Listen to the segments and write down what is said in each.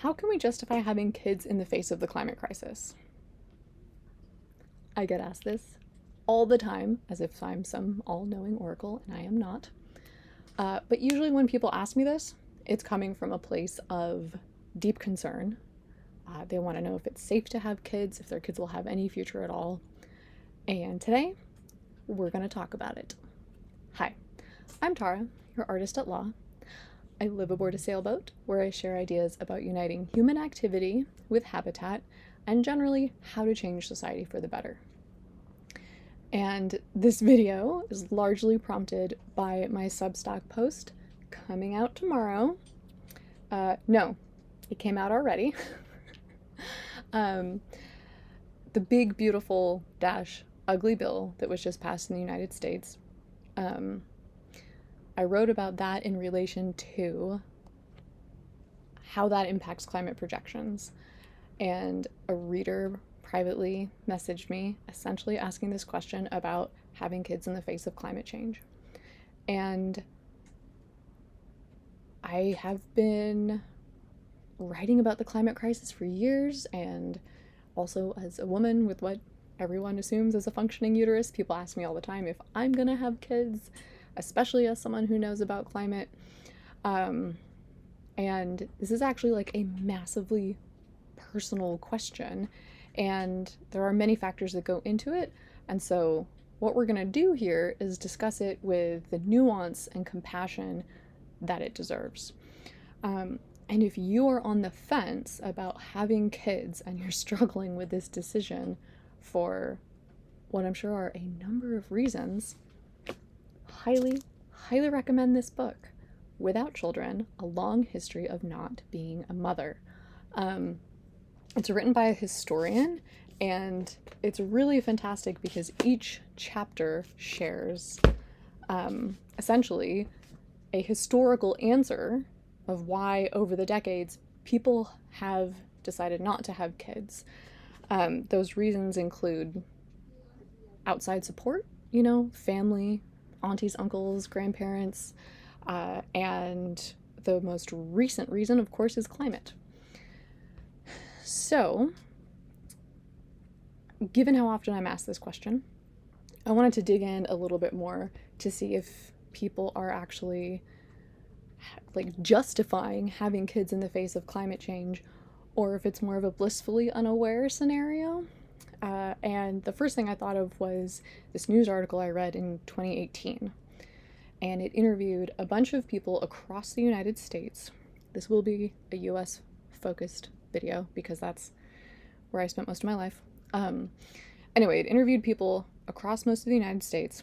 How can we justify having kids in the face of the climate crisis? I get asked this all the time, as if I'm some all-knowing oracle, and I am not. But usually when people ask me this, it's coming from a place of deep concern. They want to know if it's safe to have kids, if their kids will have any future at all. And today, we're going to talk about it. Hi, I'm Tara, your artist at law. I live aboard a sailboat where I share ideas about uniting human activity with habitat and generally how to change society for the better. And this video is largely prompted by my Substack post coming out tomorrow. No, it came out already. The big, beautiful, ugly bill that was just passed in the United States. I wrote about that in relation to how that impacts climate projections. And a reader privately messaged me essentially asking this question about having kids in the face of climate change. And I have been writing about the climate crisis for years, and also as a woman with what everyone assumes is a functioning uterus, people ask me all the time if I'm gonna have kids, especially as someone who knows about climate. And this is actually like a massively personal question, and there are many factors that go into it. And so what we're gonna do here is discuss it with the nuance and compassion that it deserves. And if you are on the fence about having kids and you're struggling with this decision for what I'm sure are a number of reasons, highly recommend this book, Without Children, A Long History of Not Being a Mother. It's written by a historian, and it's really fantastic because each chapter shares essentially a historical answer of why over the decades people have decided not to have kids. Those reasons include outside support, family, aunties, uncles, grandparents, and the most recent reason, of course, is climate. So, given how often I'm asked this question, I wanted to dig in a little bit more to see if people are actually justifying having kids in the face of climate change, or if it's more of a blissfully unaware scenario. And the first thing I thought of was this news article I read in 2018. And it interviewed a bunch of people across the United States. This will be a US focused video because that's where I spent most of my life. Anyway, it interviewed people across most of the United States,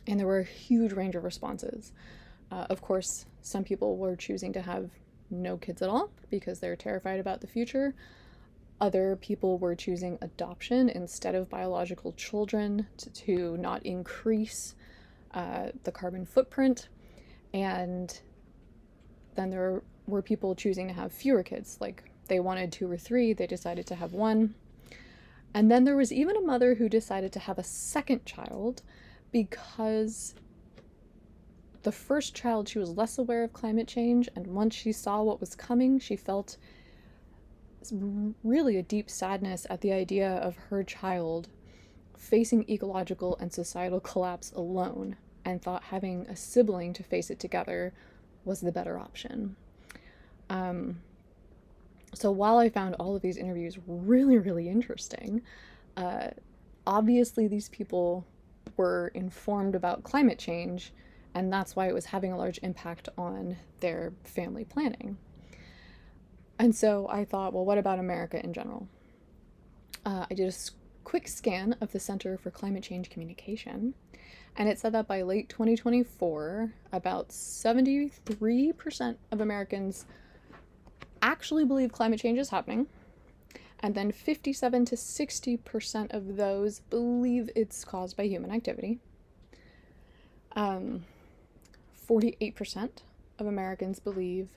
and there were a huge range of responses. Of course, some people were choosing to have no kids at all because they're terrified about the future. Other people were choosing adoption instead of biological children to not increase the carbon footprint. And then there were people choosing to have fewer kids, like they wanted 2 or 3, they decided to have 1. And then there was even a mother who decided to have a second child because the first child, she was less aware of climate change, and once she saw what was coming, she felt really a deep sadness at the idea of her child facing ecological and societal collapse alone, and thought having a sibling to face it together was the better option. So while I found all of these interviews really, really interesting, obviously these people were informed about climate change, and that's why it was having a large impact on their family planning. And so I thought, well, what about America in general? I did a quick scan of the Center for Climate Change Communication, and it said that by late 2024, about 73% of Americans actually believe climate change is happening, and then 57 to 60% of those believe it's caused by human activity. 48% of Americans believe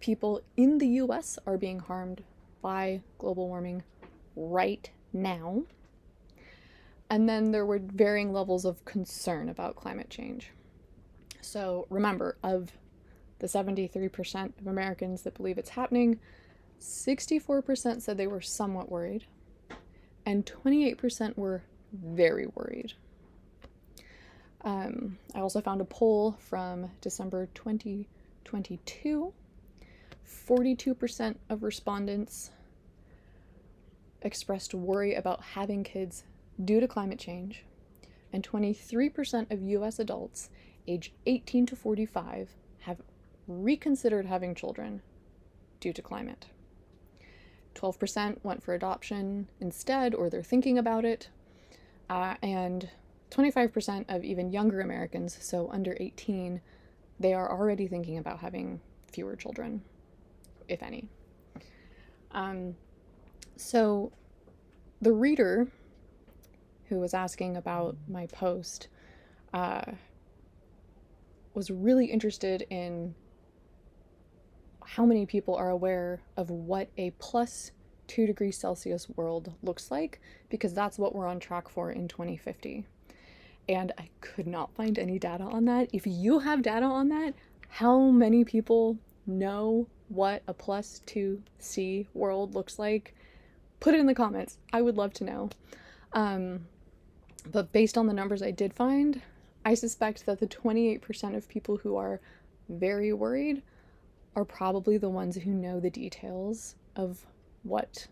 people in the US are being harmed by global warming right now. And then there were varying levels of concern about climate change. So remember, of the 73% of Americans that believe it's happening, 64% said they were somewhat worried, and 28% were very worried. I also found a poll from December 2022. 42% of respondents expressed worry about having kids due to climate change, and 23% of US adults age 18 to 45 have reconsidered having children due to climate. 12% went for adoption instead, or they're thinking about it, and 25% of even younger Americans, so under 18, they are already thinking about having fewer children, if any. So the reader who was asking about my post was really interested in how many people are aware of what a plus 2 degrees Celsius world looks like, because that's what we're on track for in 2050. And I could not find any data on that. If you have data on that, how many people know what a plus 2C world looks like? Put it in the comments. I would love to know. But based on the numbers I did find, I suspect that the 28% of people who are very worried are probably the ones who know the details of what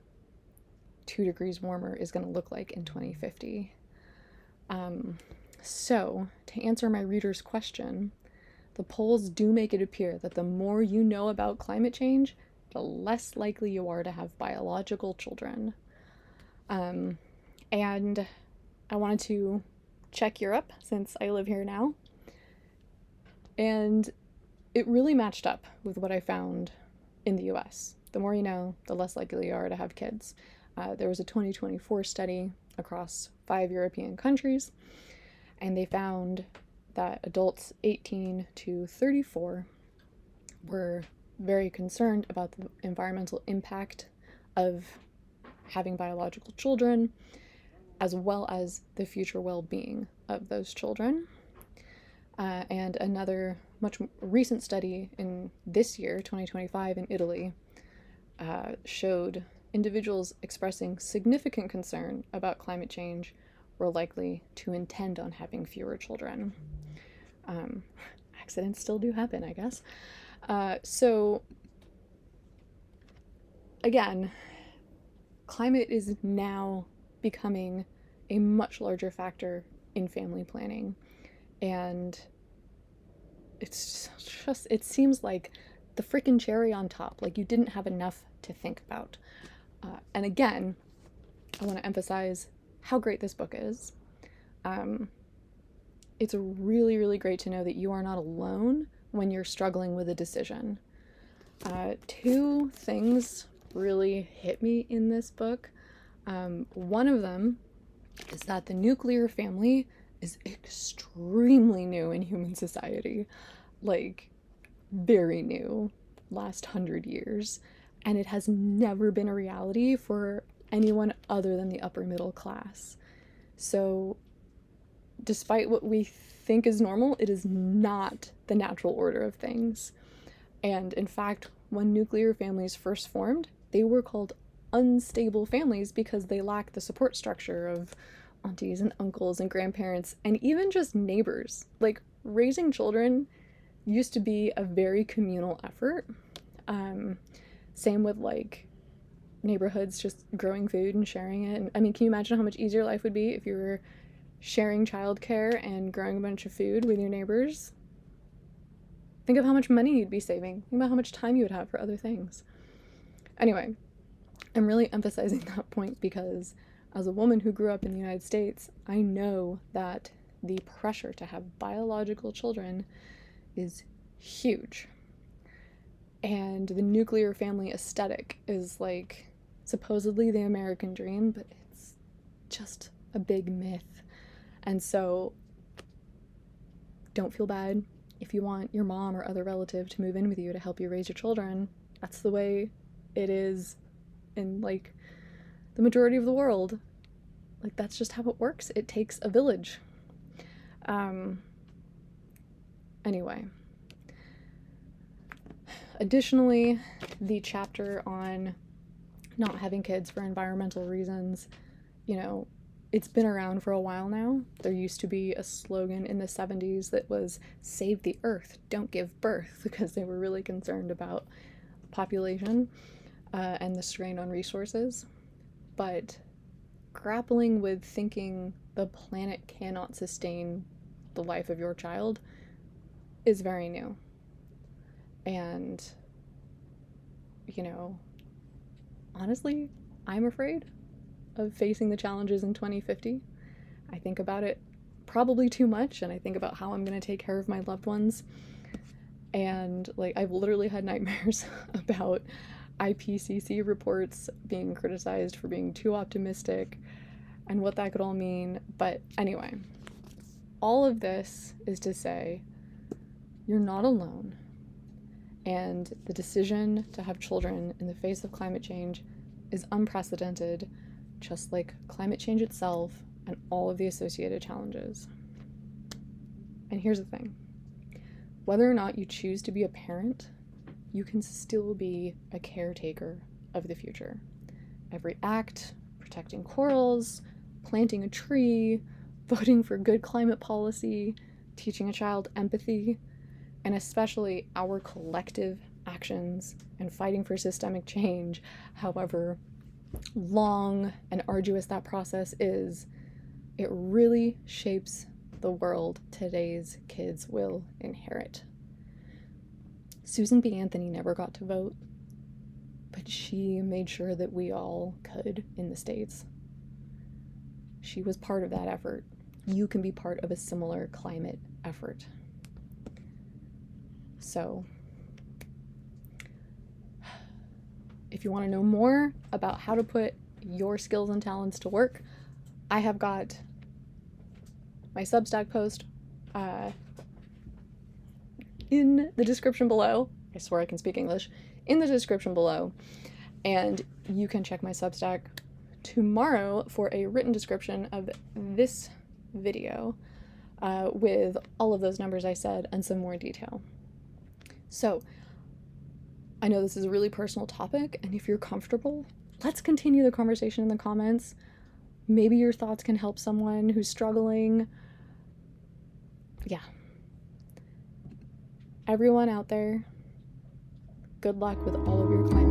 2 degrees warmer is going to look like in 2050. So, to answer my reader's question, the polls do make it appear that the more you know about climate change, the less likely you are to have biological children. And I wanted to check Europe, since I live here now, and it really matched up with what I found in the US. The more you know, the less likely you are to have kids. There was a 2024 study across 5 European countries, and they found that adults 18 to 34 were very concerned about the environmental impact of having biological children, as well as the future well-being of those children. And another much recent study in this year, 2025, in Italy, showed individuals expressing significant concern about climate change were likely to intend on having fewer children. Accidents still do happen, I guess. So, again, climate is now becoming a much larger factor in family planning. And it seems like the freaking cherry on top. Like, you didn't have enough to think about. And again, I want to emphasize how great this book is. It's really, really great to know that you are not alone when you're struggling with a decision. 2 things really hit me in this book. One of them is that the nuclear family is extremely new in human society. Like, very new, last 100 years. And it has never been a reality for anyone other than the upper middle class. So, despite what we think is normal, it is not the natural order of things. And in fact, when nuclear families first formed, they were called unstable families because they lacked the support structure of aunties and uncles and grandparents and even just neighbors. Like, raising children used to be a very communal effort. Same with, like, neighborhoods just growing food and sharing it. And I mean, can you imagine how much easier life would be if you were sharing childcare and growing a bunch of food with your neighbors? Think of how much money you'd be saving. Think about how much time you would have for other things. Anyway, I'm really emphasizing that point because as a woman who grew up in the United States, I know that the pressure to have biological children is huge. And the nuclear family aesthetic is, like, supposedly the American dream, but it's just a big myth. And so don't feel bad if you want your mom or other relative to move in with you to help you raise your children. That's the way it is in, like, the majority of the world. Like, that's just how it works. It takes a village. Anyway, Additionally, the chapter on not having kids for environmental reasons, you know, it's been around for a while now. There used to be a slogan in the 70s that was "Save the Earth, don't give birth," because they were really concerned about population and the strain on resources. But grappling with thinking the planet cannot sustain the life of your child is very new. And, you know, honestly, I'm afraid of facing the challenges in 2050. I think about it probably too much, and I think about how I'm going to take care of my loved ones. And, like, I've literally had nightmares about IPCC reports being criticized for being too optimistic and what that could all mean. But anyway, all of this is to say you're not alone. And the decision to have children in the face of climate change is unprecedented, just like climate change itself and all of the associated challenges. And here's the thing. Whether or not you choose to be a parent, you can still be a caretaker of the future. Every act, protecting corals, planting a tree, voting for good climate policy, teaching a child empathy, and especially our collective actions and fighting for systemic change, however long and arduous that process is, it really shapes the world today's kids will inherit. Susan B. Anthony never got to vote, but she made sure that we all could in the States. She was part of that effort. You can be part of a similar climate effort. So, if you want to know more about how to put your skills and talents to work, I have got my Substack post in the description below. I swear I can speak English. In the description below. And you can check my Substack tomorrow for a written description of this video with all of those numbers I said and some more detail. So, I know this is a really personal topic, and if you're comfortable, let's continue the conversation in the comments. Maybe your thoughts can help someone who's struggling. Yeah. Everyone out there, good luck with all of your climate